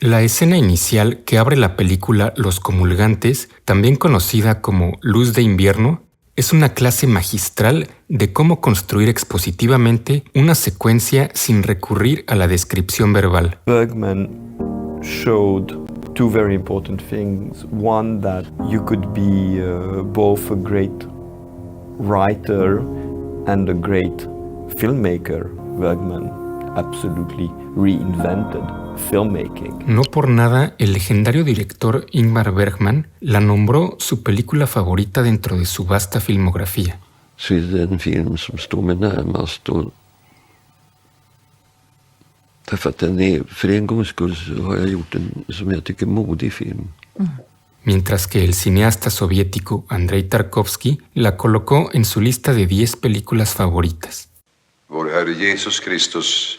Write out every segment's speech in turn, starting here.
La escena inicial que abre la película Los Comulgantes, también conocida como Luz de Invierno, es una clase magistral de cómo construir expositivamente una secuencia sin recurrir a la descripción verbal. Bergman showed two very important things. One, that you could be both a great writer and a great filmmaker. Bergman absolutely reinvented filmmaking. No por nada, el legendario director Ingmar Bergman la nombró su película favorita dentro de su vasta filmografía. Så är det en film som står mig närmast. Därför att den är, för en gångs skull så har jag gjort en, som jag tycker, modig film. Mientras que el cineasta soviético Andrei Tarkovsky la colocó en su lista de 10 películas favoritas. Vår Herre Jesus Kristus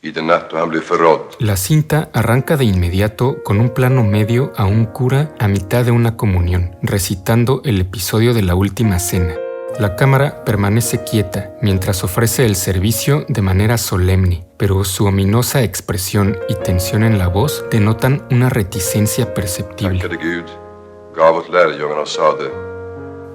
i den natt då han blev förrådd. La cinta arranca de inmediato con un plano medio a un cura a mitad de una comunión, recitando el episodio de la última cena. La cámara permanece quieta mientras ofrece el servicio de manera solemne, pero su ominosa expresión y tensión en la voz denotan una reticencia perceptible. Tackade Gud, gav åt lärjungarna och sade: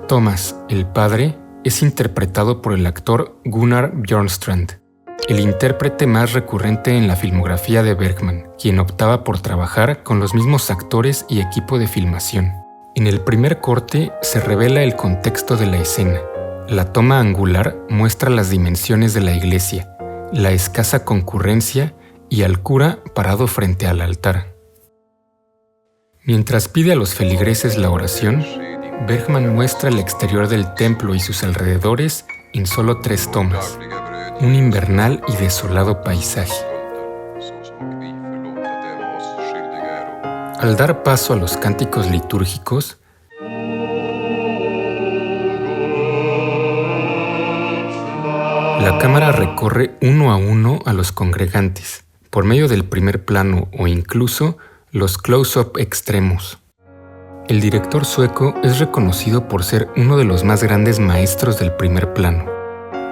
Thomas, el padre, es interpretado por el actor Gunnar Björnstrand, el intérprete más recurrente en la filmografía de Bergman, quien optaba por trabajar con los mismos actores y equipo de filmación. En el primer corte se revela el contexto de la escena. La toma angular muestra las dimensiones de la iglesia, la escasa concurrencia y al cura parado frente al altar. Mientras pide a los feligreses la oración, Bergman muestra el exterior del templo y sus alrededores en solo 3 tomas, un invernal y desolado paisaje. Al dar paso a los cánticos litúrgicos, la cámara recorre uno a uno a los congregantes, por medio del primer plano o incluso los close-up extremos. El director sueco es reconocido por ser uno de los más grandes maestros del primer plano.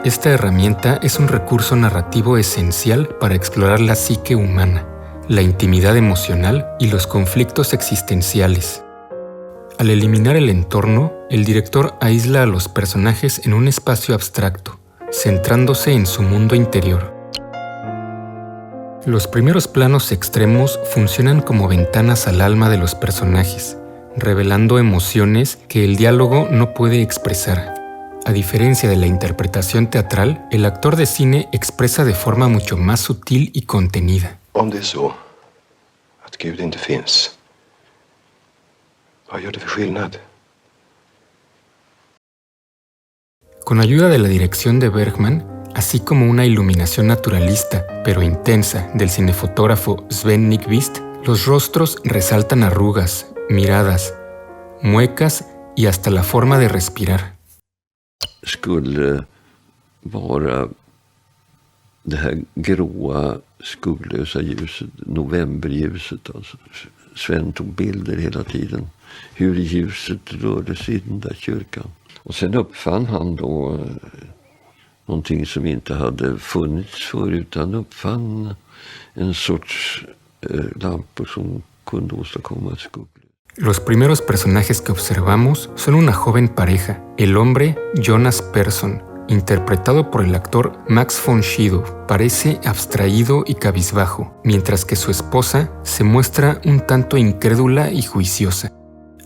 Esta herramienta es un recurso narrativo esencial para explorar la psique humana, la intimidad emocional y los conflictos existenciales. Al eliminar el entorno, el director aísla a los personajes en un espacio abstracto, centrándose en su mundo interior. Los primeros planos extremos funcionan como ventanas al alma de los personajes, revelando emociones que el diálogo no puede expresar. A diferencia de la interpretación teatral, el actor de cine expresa de forma mucho más sutil y contenida. Om det är så att Gud inte finns, vad gör det för skillnad? Con ayuda de la dirección de Bergman, así como una iluminación naturalista, pero intensa, del cinefotógrafo Sven Nykvist, los rostros resaltan arrugas, miradas, muecas y hasta la forma de respirar. Skulle vara det här gråa, skugglösa ljuset, novemberljuset. Alltså. Sven tog bilder hela tiden, hur ljuset rörde sig i den där kyrkan. Och sen uppfann han då någonting som inte hade funnits förut. Han uppfann en sorts lampor som kunde åstadkomma skugglös. Los primeros personajes que observamos son una joven pareja, el hombre Jonas Persson, interpretado por el actor Max von Sydow, parece abstraído y cabizbajo, mientras que su esposa se muestra un tanto incrédula y juiciosa.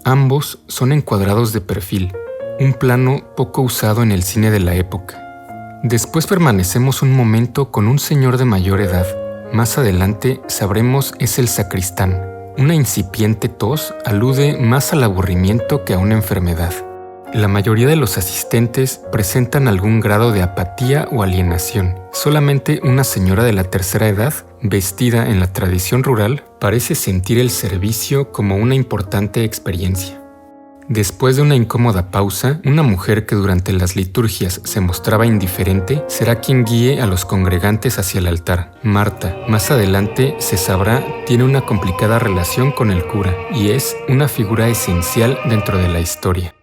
Ambos son encuadrados de perfil, un plano poco usado en el cine de la época. Después permanecemos un momento con un señor de mayor edad. Más adelante sabremos es el sacristán. Una incipiente tos alude más al aburrimiento que a una enfermedad. La mayoría de los asistentes presentan algún grado de apatía o alienación. Solamente una señora de la tercera edad, vestida en la tradición rural, parece sentir el servicio como una importante experiencia. Después de una incómoda pausa, una mujer que durante las liturgias se mostraba indiferente será quien guíe a los congregantes hacia el altar. Marta, más adelante se sabrá, tiene una complicada relación con el cura y es una figura esencial dentro de la historia.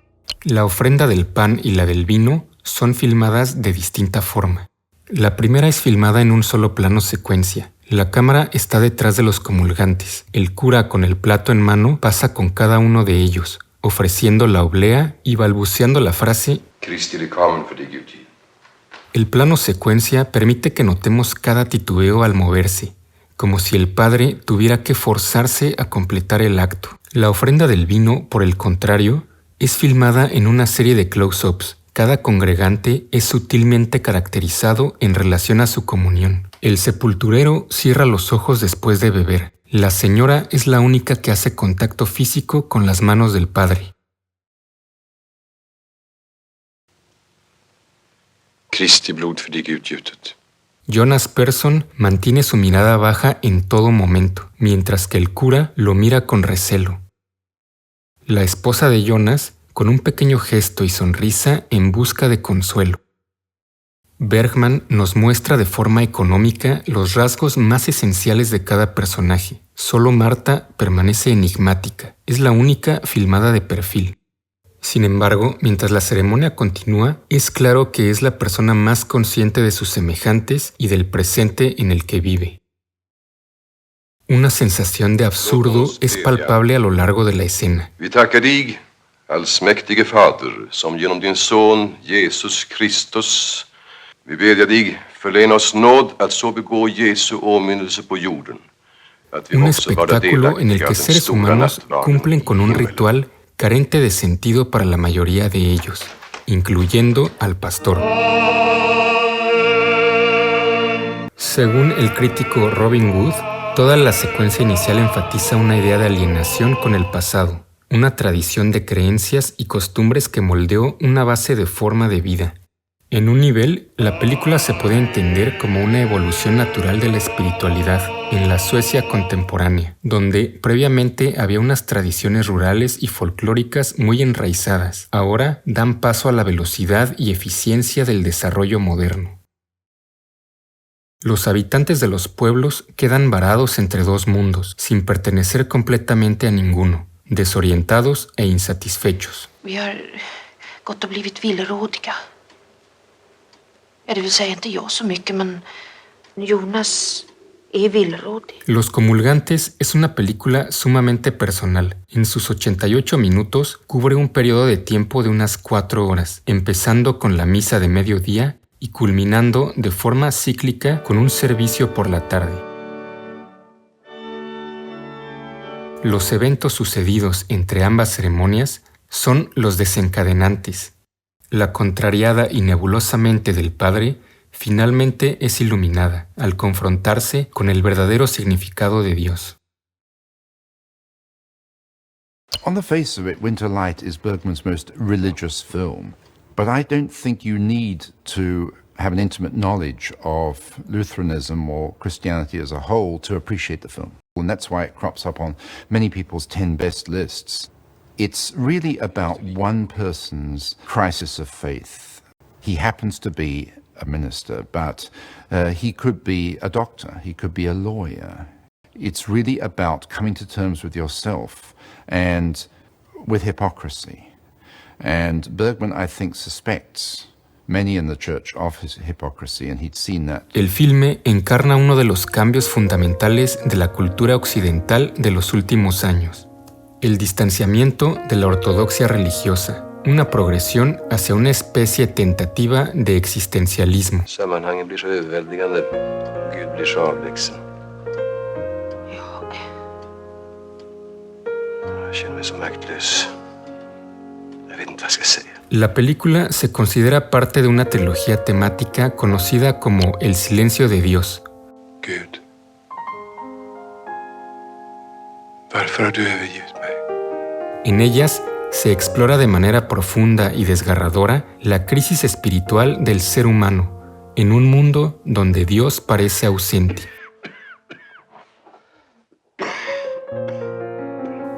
La ofrenda del pan y la del vino son filmadas de distinta forma. La primera es filmada en un solo plano secuencia, La cámara está detrás de los comulgantes. El cura con el plato en mano pasa con cada uno de ellos, ofreciendo la oblea y balbuceando la frase Kristi lekamen för dig utgiven. El plano secuencia permite que notemos cada titubeo al moverse, como si el padre tuviera que forzarse a completar el acto. La ofrenda del vino, por el contrario, es filmada en una serie de close-ups. Cada congregante es sutilmente caracterizado en relación a su comunión. El sepulturero cierra los ojos después de beber. La señora es la única que hace contacto físico con las manos del padre. Kristi blod för dig utgjutet. Jonas Persson mantiene su mirada baja en todo momento, mientras que el cura lo mira con recelo. La esposa de Jonas, con un pequeño gesto y sonrisa en busca de consuelo. Bergman nos muestra de forma económica los rasgos más esenciales de cada personaje. Solo Marta permanece enigmática, es la única filmada de perfil. Sin embargo, mientras la ceremonia continúa, es claro que es la persona más consciente de sus semejantes y del presente en el que vive. Una sensación de absurdo es palpable a lo largo de la escena. Vi tackar dig, allsmäktige Fader, som genom din son Jesus Kristus, vi bedjar dig, förlena oss nåd att så begå Jesu åminnelse på jorden. Un espectáculo en el que seres humanos cumplen con un ritual carente de sentido para la mayoría de ellos, incluyendo al pastor. Según el crítico Robin Wood, toda la secuencia inicial enfatiza una idea de alienación con el pasado, una tradición de creencias y costumbres que moldeó una base de forma de vida. En un nivel, la película se puede entender como una evolución natural de la espiritualidad en la Suecia contemporánea, donde previamente había unas tradiciones rurales y folclóricas muy enraizadas. Ahora dan paso a la velocidad y eficiencia del desarrollo moderno. Los habitantes de los pueblos quedan varados entre dos mundos, sin pertenecer completamente a ninguno, desorientados e insatisfechos. Vi har gått och blivit villrådiga. Det vill säga inte jag så mycket, men Jonas är villrådig. Los comulgantes es una película sumamente personal. En sus 88 minutos cubre un periodo de tiempo de unas 4 horas, empezando con la misa de mediodía y culminando de forma cíclica con un servicio por la tarde. Los eventos sucedidos entre ambas ceremonias son los desencadenantes. La contrariada y nebulosamente del padre finalmente es iluminada al confrontarse con el verdadero significado de Dios. On the face of it, Winter Light is Bergman's most religious film. But I don't think you need to have an intimate knowledge of Lutheranism or Christianity as a whole to appreciate the film. And that's why it crops up on many people's 10 best lists. It's really about one person's crisis of faith. He happens to be a minister, but he could be a doctor, he could be a lawyer. It's really about coming to terms with yourself and with hypocrisy. And Bergman, I think, suspects many in the church of his hypocrisy, and he'd seen that. El filme encarna uno de los cambios fundamentales de la cultura occidental de los últimos años. El distanciamiento de la ortodoxia religiosa, una progresión hacia una especie tentativa de existencialismo. Sammanhangen blir så överväldigande, Gud blir så avlägsen. Jag känner mig så maktlös. Jag vet inte vad jag ska säga. La película se considera parte de una trilogía temática conocida como El silencio de Dios. Gud, varför har du övergivit mig? En ellas se explora de manera profunda y desgarradora la crisis espiritual del ser humano en un mundo donde Dios parece ausente.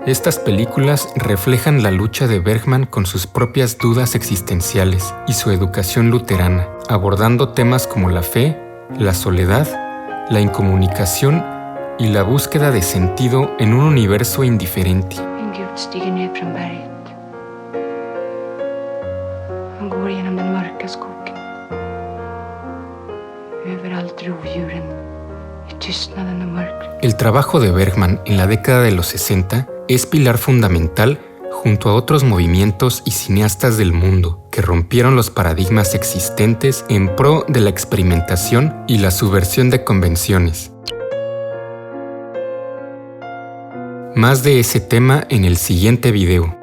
Estas películas reflejan la lucha de Bergman con sus propias dudas existenciales y su educación luterana, abordando temas como la fe, la soledad, la incomunicación y la búsqueda de sentido en un universo indiferente. En Gud stiger ner från berget. Han går genom den mörka skogen. Överallt rovdjuren. Ett Tystnaden och mörkret. El trabajo de Bergman en la década de los 60 es pilar fundamental junto a otros movimientos y cineastas del mundo que rompieron los paradigmas existentes en pro de la experimentación y la subversión de convenciones. Más de ese tema en el siguiente video.